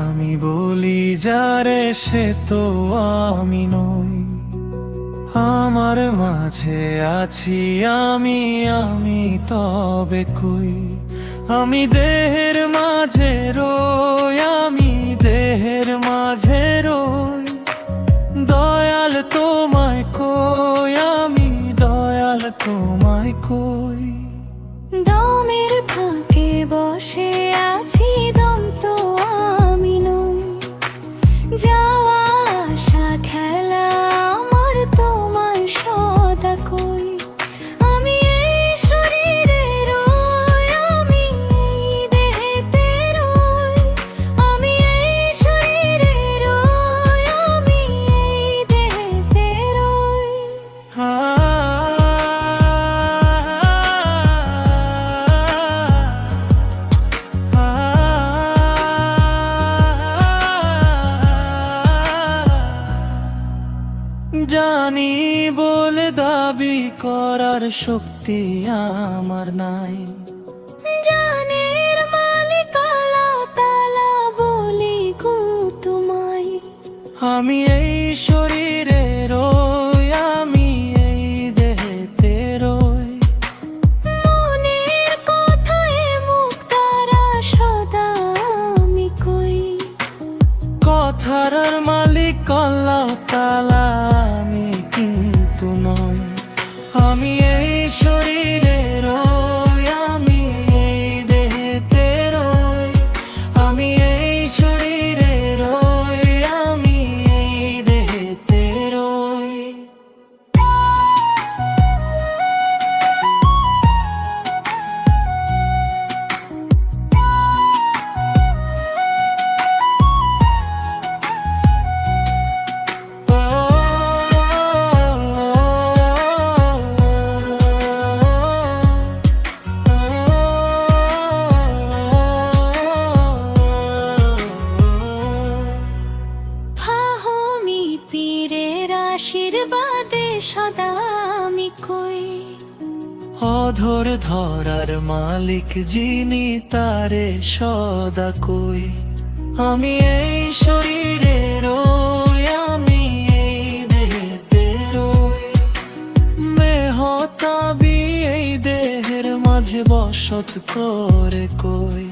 আমি বলি যারে সে তো আমি নই। আমার মাঝে আছি আমি, আমি তবে কই? আমি দেহের মাঝে রই, আমি দেহের মাঝে রই। দয়াল তোমায় কই, আমি দয়াল তোমায় কই। দমের ফাঁকে বসে আছি, দম তো আমি নই। যাওয়া আসা খেলা আমার, তোমায় সদা কই। আমি এই শরীরে রই, আমি এই দেহেতে রই। আমি এই শরীরে রই, আমি এই দেহেতে রই। জানি বলে দাবি করার শক্তি আমার নাই। জানের মালিক আল্লাহ তাআলা, বলি গো তোমায়। আমি এই শরীরে রই, আমি এই দেহেতে রই। মনের কথায় মুখ দ্বারা সদা আমি কই। কথার মালিক আল্লাহ তাআলা, আমি কিন্তু নই। আমি এই শরীরে রই, আমি এই দেহেতে রই। আমি এই শরীরে রই, আমি এই দেহেতে রই। হাহমি পীরের আশীর্বাদে সদা আমি কই। অধর ধরার মালিক যিনি, তারে সদা কই। আমি এই শরীরে রই, আমি এই দেহেতে রই। মেহতাবি এই দেহের মাঝে বসত করে কই।